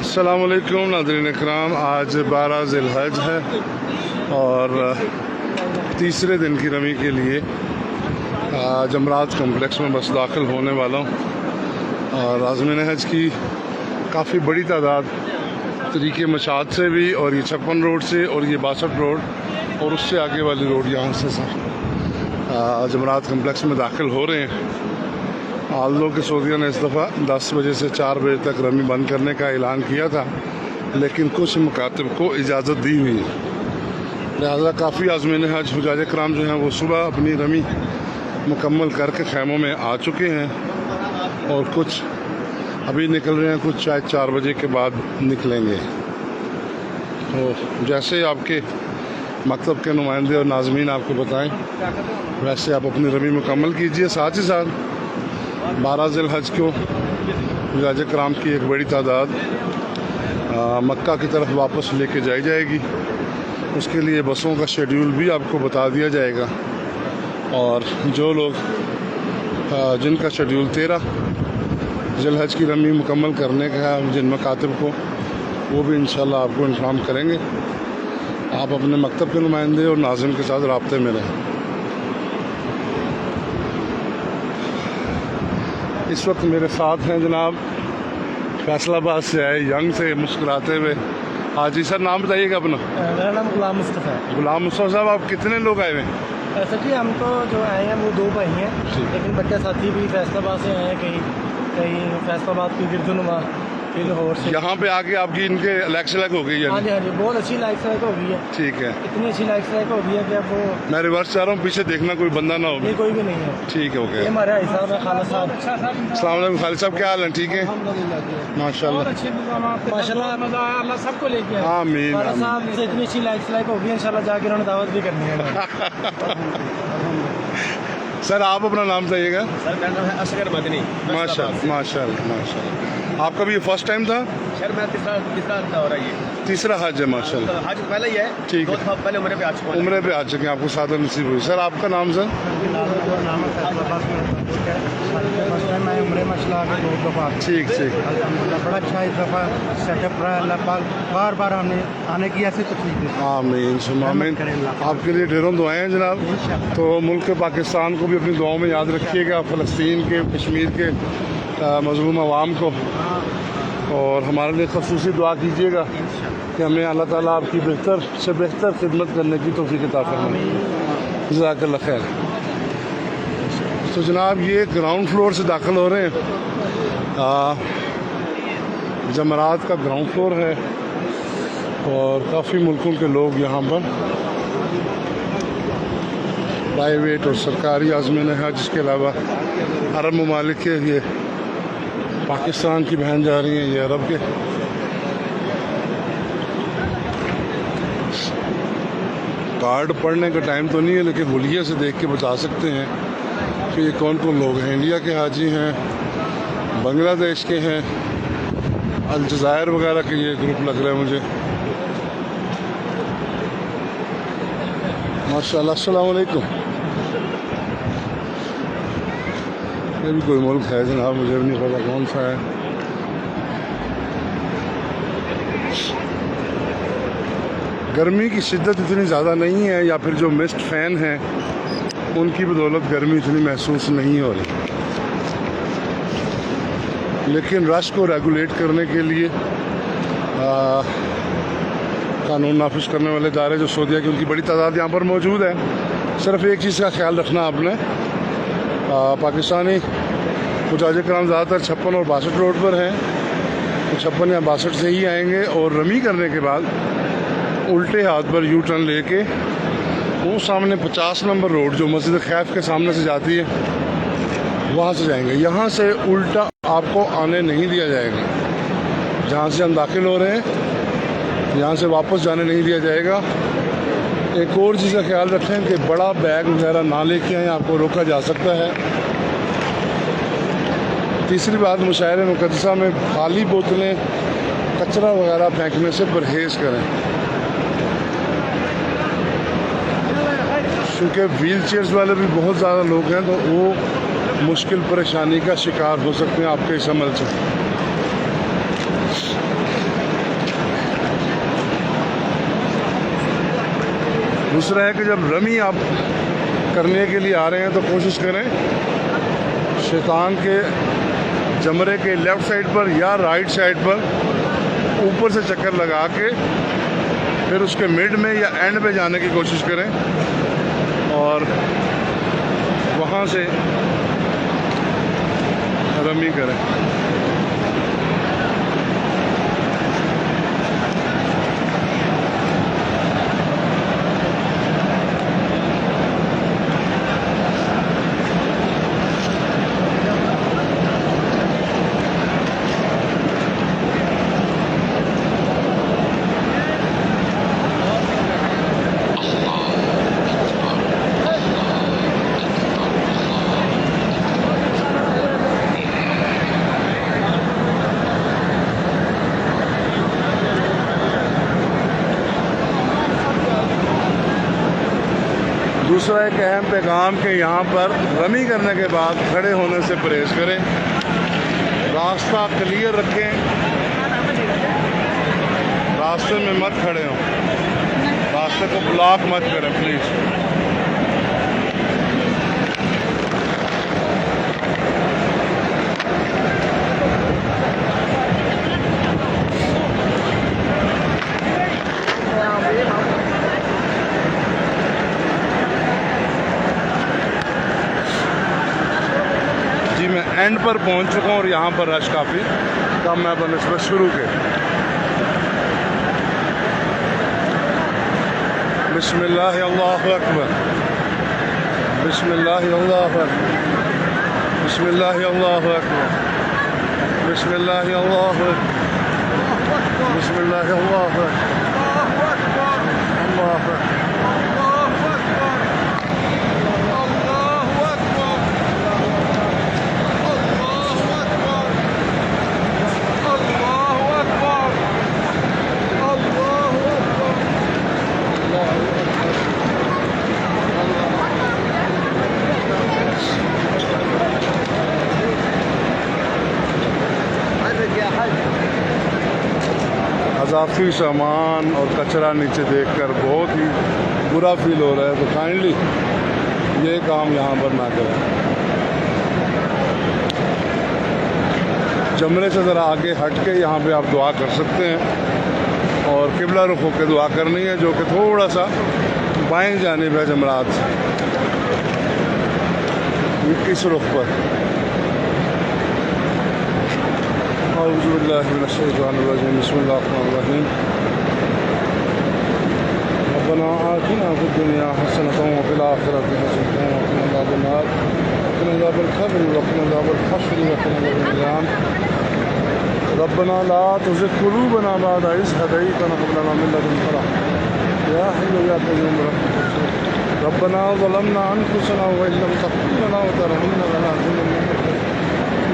अस्सलामुअलैकुम नाज़रीन इकराम, आज 12 ज़िलहज है और तीसरे दिन की रमी के लिए जमरात कम्प्लेक्स में बस दाखिल होने वाला हूँ। और आज़मीन हज की काफ़ी बड़ी तादाद तरीके मशात से भी, और ये 56 रोड से, और ये 62 रोड और उससे आगे वाली रोड यहाँ से सब जमरात कम्प्लेक्स में दाखिल हो रहे हैं। आल्दो के सऊदीया ने इस दफ़ा 10 बजे से 4 बजे तक रमी बंद करने का ऐलान किया था, लेकिन कुछ मुकातिब को इजाज़त दी हुई है। लिहाजा काफ़ी आज़मीन हज हुज्जाज कराम जो हैं वो सुबह अपनी रमी मुकम्मल करके खैमों में आ चुके हैं, और कुछ अभी निकल रहे हैं, कुछ शायद 4 बजे के बाद निकलेंगे। तो जैसे आपके मकतब के नुमाइंदे और नाज़मीन आपको बताएं, वैसे आप अपनी रमी मुकम्मल कीजिए। साथ ही साथ 12 ज़िलहज को हुज्जाज कराम की एक बड़ी तादाद मक्का की तरफ वापस लेके जाई जाएगी। उसके लिए बसों का शेड्यूल भी आपको बता दिया जाएगा, और जो लोग जिनका शेड्यूल 13 ज़िलहज की रमी मुकम्मल करने का है, जिन मकातिब को, वो भी इंशाल्लाह आपको इन्फॉर्म करेंगे। आप अपने मकतब के नुमाइंदे और नाज़िम के साथ राब्ते में रहें। इस वक्त मेरे साथ हैं जनाब फैसलाबाद से आए यंग से मुस्कुराते हुए। हाँ जी सर, नाम बताइएगा अपना। मेरा नाम गुलाम मुस्तफ़ा है। गुलाम मुस्तफ़ा साहब, आप कितने लोग आए हुए हैं? ऐसा कि हम तो जो आए हैं वो 2 भाई हैं, लेकिन बच्चे साथी भी फैसलाबाद से आए हैं, कहीं फैसलाबाद की गिरदुनुमा लाहौर से। यहाँ पे आके आपकी इनके लाइक सेलेक्ट हो गई है? हाँ जी, हाँ जी, बहुत अच्छी लाइक सेलेक्ट हो गई है। ठीक है, इतनी अच्छी लाइक सेलेक्ट हो गई है कि अब वो मैं रिवर्स चाह रहा हूँ, पीछे देखना कोई बंदा ना हो। ये कोई भी नहीं है। ठीक है, ओके। ये हमारे भाई साहब है, खालिद साहब। अस्सलाम वालेकुम खालिद साहब, क्या हाल है? ठीक है माशाल्लाह माशाल्लाह, मज़ा आया, अल्लाह सबको लेके आए। आमीन खालिद आमीन। साहब से इतनी अच्छी लाइक सेलेक्ट हो गई है, इंशाल्लाह जाके उन्होंने दावत भी करनी है। सर आप अपना नाम बताइएगा। सर मेरा नाम है असगर मदनी। माशाल्लाह माशाल्लाह माशाल्लाह। आपका भी ये फर्स्ट टाइम था? सर मैं तीसरा हो रहा है, तीसरा हज है माशाल्लाह। हज पहले ही है। ठीक है, 2 दफ़ा पहले उम्र पे आ चुका हूं। उम्र पे आ चुके हैं, आपको सादत नसीब हुई। सर आपका नाम सर? ठीक ठीक, बड़ा अच्छा इस दफ़ा सेटअप रहा, अल्लाह पाक बार बार हमें आने की ऐसी तकलीफ दे। आमीन सुम्मा आमीन। आपके लिए ढेरों दुआएं हैं जनाब। तो मुल्क पाकिस्तान को भी अपनी दुआओं में याद रखिएगा, फ़लस्तीन के, कश्मीर के मज़लूम अवाम को, और हमारे लिए ख़ुसूसी दुआ कीजिएगा कि हमें अल्लाह ताला आपकी बेहतर से बेहतर खिदमत करने की तौफ़ीक अता फरमाए। जज़ाकल्लाह खैर। तो जनाब ये ग्राउंड फ्लोर से दाखिल हो रहे हैं। जमरात का ग्राउंड फ्लोर है, और काफ़ी मुल्कों के लोग यहाँ पर प्राइवेट और सरकारी आज़मीन है, जिसके अलावा अरब ममालिक के, ये पाकिस्तान की बहन जा रही हैं, ये अरब के। कार्ड पढ़ने का टाइम तो नहीं है, लेकिन हुलिये से देख के बता सकते हैं कि ये कौन कौन लोग हैं। इंडिया के हाजी हैं, बांग्लादेश के हैं, अलजायर वगैरह के ये ग्रुप लग रहा है मुझे। माशाल्लाह। अस्सलाम वालेकुम। ये भी कोई मुल्क है जनाब, मुझे भी नहीं पता कौन सा है। गर्मी की शिद्दत इतनी ज़्यादा नहीं है, या फिर जो मिस्ट फ़ैन हैं उनकी बदौलत गर्मी इतनी महसूस नहीं हो रही, लेकिन रश को रेगुलेट करने के लिए कानून नाफिज करने वाले इदारे जो सऊदीया की, उनकी बड़ी तादाद यहाँ पर मौजूद है। सिर्फ एक चीज़ का ख्याल रखना आपने, पाकिस्तानी हुज्जाज कराम ज़्यादातर 56 और 62 रोड पर हैं, तो 56 या 62 से ही आएंगे, और रमी करने के बाद उल्टे हाथ पर यू टर्न लेके वो सामने 50 नंबर रोड जो मस्जिद खैफ के सामने से जाती है, वहाँ से जाएंगे। यहाँ से उल्टा आपको आने नहीं दिया जाएगा। जहाँ से हम दाखिल हो रहे हैं, यहाँ से वापस जाने नहीं दिया जाएगा। एक और चीज़ का ख्याल रखें कि बड़ा बैग वगैरह ना लेके आएँ, आपको रोका जा सकता है। तीसरी बात, मुशायर मुक़द्दसा में खाली बोतलें, कचरा वगैरह फेंकने से परहेज़ करें, क्योंकि व्हील चेयर्स वाले भी बहुत ज़्यादा लोग हैं, तो वो मुश्किल परेशानी का शिकार हो सकते हैं आपके इस अमल से। दूसरा है कि जब रमी आप करने के लिए आ रहे हैं तो कोशिश करें शैतान के जमरे के लेफ़्ट साइड पर या राइट साइड पर ऊपर से चक्कर लगा के फिर उसके मिड में या एंड पे जाने की कोशिश करें और वहाँ से रमी करें। दूसरा एक अहम पैगाम के यहाँ पर रमी करने के बाद खड़े होने से परहेज़ करें, रास्ता क्लियर रखें, रास्ते में मत खड़े हों, रास्ते को ब्लॉक मत करें प्लीज़। मैं एंड पर पहुंच चुका हूं और यहाँ पर रश काफ़ी कम है बनस्बत शुरू के। बिस्मिल्लाह अल्लाहु अकबर, बिस्मिल्लाह अल्लाहु अकबर, बिस्मिल्लाह अल्लाहु अकबर, बिस्मिल्लाह अल्लाहु अकबर, बिस्मिल्लाह अल्लाहु अकबर, अल्लाहु अकबर। अजाफी सामान और कचरा नीचे देखकर बहुत ही बुरा फील हो रहा है, तो काइंडली ये काम यहाँ पर ना करें। जमरे से ज़रा आगे हट के यहाँ पे आप दुआ कर सकते हैं और किबला रुख होकर दुआ करनी है, जो कि थोड़ा सा बाएं जानिब है जमरात से, इस रुख पर। औज़ु बिल्लाहि मिनश शैतानिर रजीम, बिस्मिल्लाहिर्रहमानिर्रहीम। रब्बना आतिना फिद दुनिया हसनतन व फिल आखिरति हसनतन व क़िना अज़ाबन नार व क़िना अज़ाबल क़ब्र व क़िना अज़ाबल हश्र व क़िना अज़ाबल निरान। रब्बना ला तुज़िग़ क़ुलूबना बअद इज़ हदैतना व हब लना मिन लदुनका रहमह या हय्यु या क़य्यूम रब्बना ज़लमना अनफुसना व इन लम तग़फिर लना व तरहमना लनकुनन्ना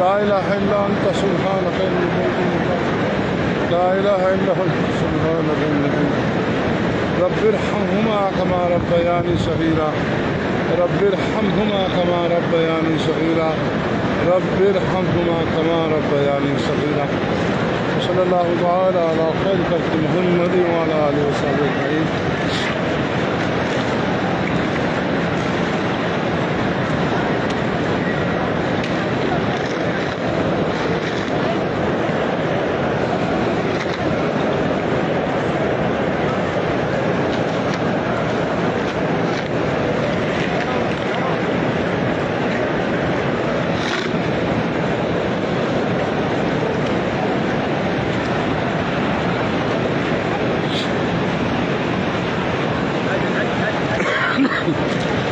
ला इलाहा इल्ला अंता सुब्हानका इन्नी कुन्तु मिनज़ ला इलाहा इल्ला अंता सुब्हानका इन्नी कुन्तु रब्बिरहमहुमा कमा रब्बयानी सगीरा रब्बिरहमहुमा कमा रब्बयानी सगीरा रब्बिरहमहुमा कमा रब्बयानी सगीरा। सल्लल्लाहु तआला अला खैर खल्क़ि मुहम्मद व अला आलिहि व सहबिहि अजमईन।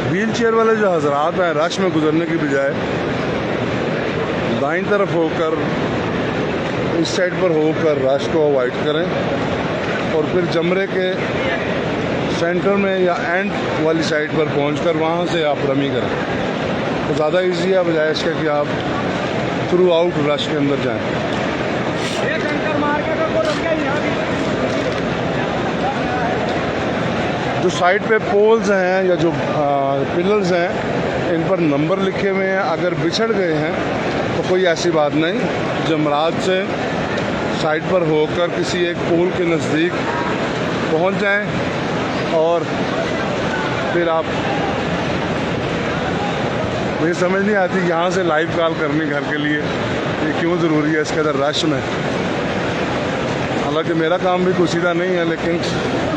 व्हील चेयर वाले जो हजरात हैं, रश में गुजरने की बजाय दाईं तरफ होकर, इस साइड पर होकर रश को अवॉइड करें और फिर जमरे के सेंटर में या एंड वाली साइड पर पहुंचकर वहां से आप रमी करें तो ज़्यादा ईजी है, बजाय इसके कि आप थ्रू आउट रश के अंदर जाएं। जो साइड पे पोल्स हैं या जो पिलर्स हैं, इन पर नंबर लिखे हुए हैं। अगर बिछड़ गए हैं तो कोई ऐसी बात नहीं, जमरात से साइड पर होकर किसी एक पोल के नज़दीक पहुंच जाएं और फिर आप, मुझे समझ नहीं आती यहाँ से लाइव कॉल करनी घर के लिए ये क्यों ज़रूरी है इसके अंदर रश में। हालांकि मेरा काम भी कुछ सीधा नहीं है, लेकिन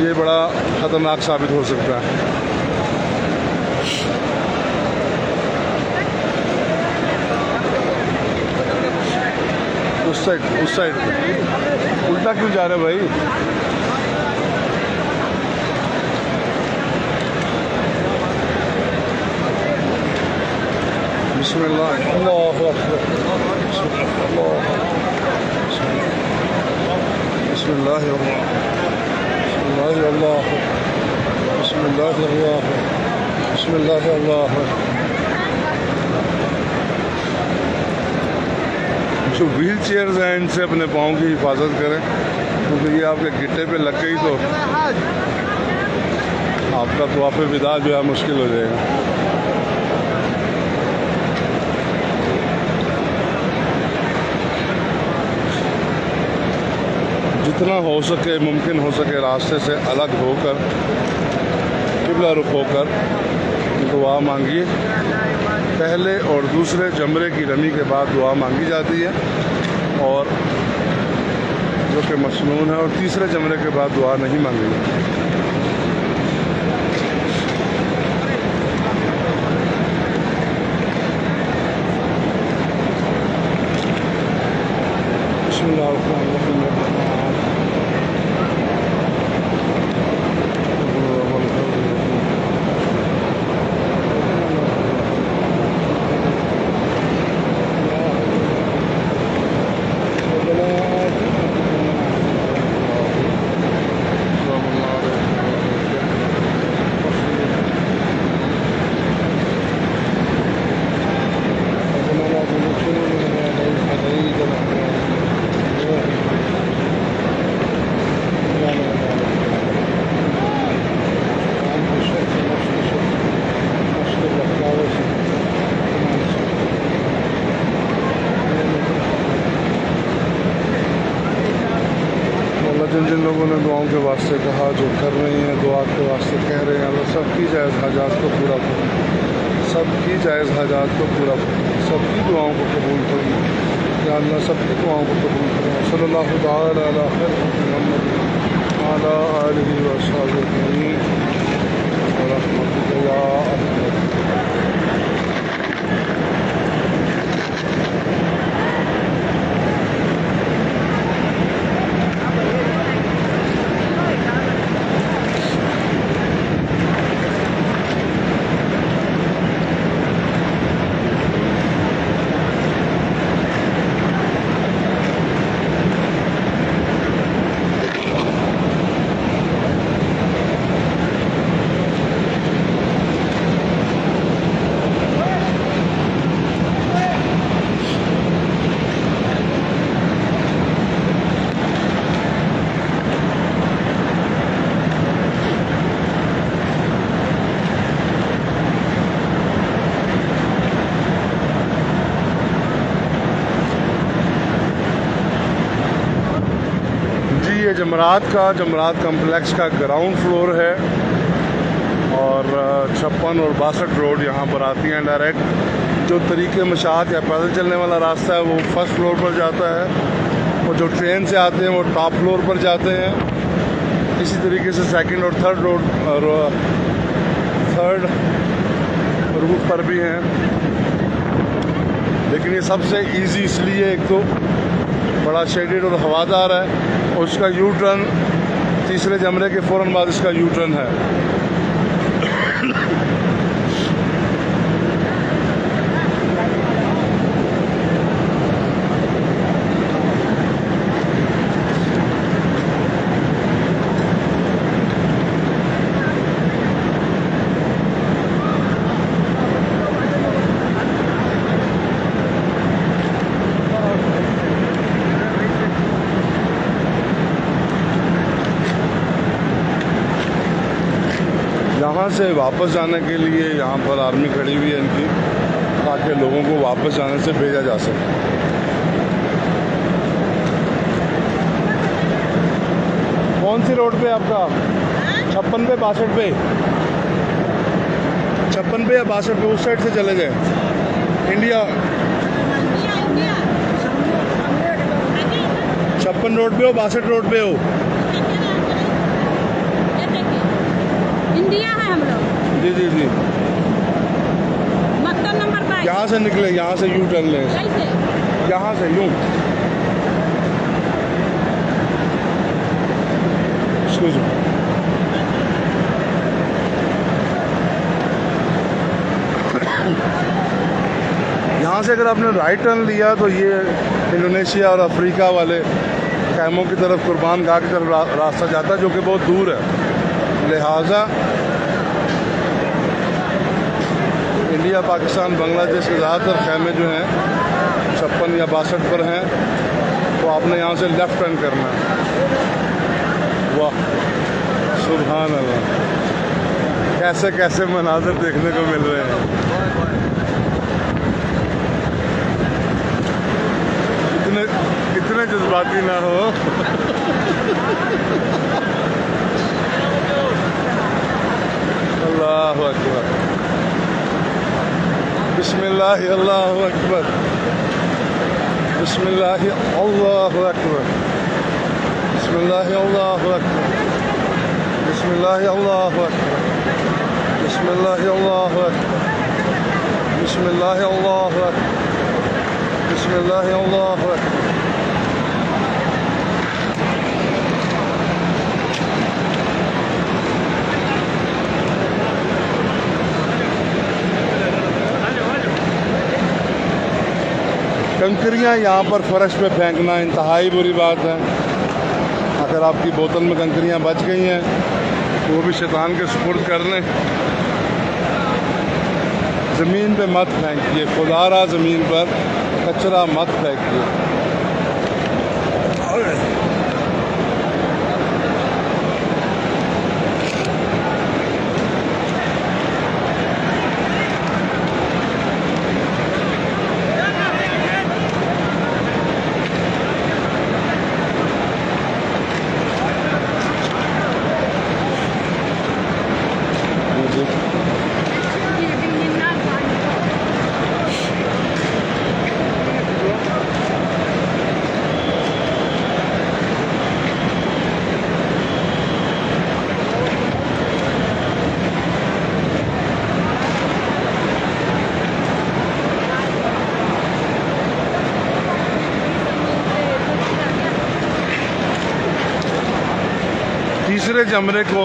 ये बड़ा ख़तरनाक साबित हो सकता है। उस साइड उल्टा क्यों जा रहे भाई? बिस्मिल्लाह, अल्लाहु अकबर, बिस्मिल्लाह, बिस्मिल्लाह, अल्लाह। जो व्हील चेयर्स हैं इनसे अपने पाँव की हिफाजत करें, क्योंकि ये आपके गिट्टे पे लग गई तो आपका तवाफ़े विदा जो है मुश्किल हो जाएगा। जितना हो सके, मुमकिन हो सके, रास्ते से अलग होकर, किबला रुख होकर दुआ मांगिए। पहले और दूसरे जमरे की रमी के बाद दुआ मांगी जाती है, और जो कि मसनून है, और तीसरे जमरे के बाद दुआ नहीं मांगी जाती। जिन जिन लोगों ने दुआओं के वास्ते कहा, जो कर रहे हैं, दुआ के वास्ते कह रहे हैं, अल्लाह सबकी जायज़ हाजात को पूरा करें, सबकी जायज़ हाजात को पूरा करें, सबकी दुआओं को कबूल करें या अल्लाह, सबकी दुआओं को कबूल करें। सल्लल्लाहु तआला अला खैर मुहम्मद व अला आलिहि व अस्हाबिहि व रहमतुल्लाहि या अहमद। जमरात कम्प्लेक्स का ग्राउंड फ्लोर है, और 56 और 62 रोड यहाँ पर आती हैं डायरेक्ट। जो तरीके मशात या पैदल चलने वाला रास्ता है वो फर्स्ट फ्लोर पर जाता है, और जो ट्रेन से आते हैं वो टॉप फ्लोर पर जाते हैं। इसी तरीके से सेकंड और थर्ड रूट पर भी हैं, लेकिन ये सबसे इजी इसलिए, एक तो बड़ा शेडेड और हवादार है, और उसका यू टर्न तीसरे जमरे के फ़ौरन बाद इसका यू टर्न है। यहाँ से वापस जाने के लिए यहाँ पर आर्मी खड़ी हुई है इनकी, ताकि लोगों को वापस जाने से भेजा जा सके। कौन सी रोड पे आपका? 56 पे 62 पे? 56 पे या 62 पे उस साइड से चले जाए इंडिया 56 रोड पे हो 62 रोड पे हो इंडिया है हम लोग जी जी जी मकतब नंबर 22 यहाँ से निकले यहाँ से यू टर्न लें कैसे यहाँ से यूँ Excuse me. यहाँ से अगर आपने राइट टर्न लिया तो ये इंडोनेशिया और अफ्रीका वाले कैमों की तरफ कुर्बान गाह की तरफ रास्ता जाता है जो कि बहुत दूर है लिहाजा इंडिया पाकिस्तान बांग्लादेश के ज़्यादातर खैमे जो हैं 56 या 62 पर हैं तो आपने यहाँ से लेफ़्ट टर्न करना है वाह सुभान अल्लाह कैसे कैसे मनाज़र देखने को मिल रहे हैं इतने जज्बाती ना हो अल्लाहु अकबर बिस्मिल्लाह अल्लाहु अकबर बिस्मिल्लाह अल्लाहु अकबर बिस्मिल्लाह अल्लाहु अकबर बिस्मिल्लाह अल्लाहु अकबर बिस्मिल्लाह अल्लाहु अकबर बिस्मिल्लाह अल्लाहु अकबर बिस्मिल्लाह अल्लाहु अकबर कंकरियाँ यहाँ पर फर्श पे फेंकना इंतहाई बुरी बात है अगर आपकी बोतल में कंकरियाँ बच गई हैं तो वो भी शैतान के सुपुर्द कर लें ज़मीन पे मत फेंकिए खुदारा ज़मीन पर कचरा मत फेंकिए तीसरे जमरे को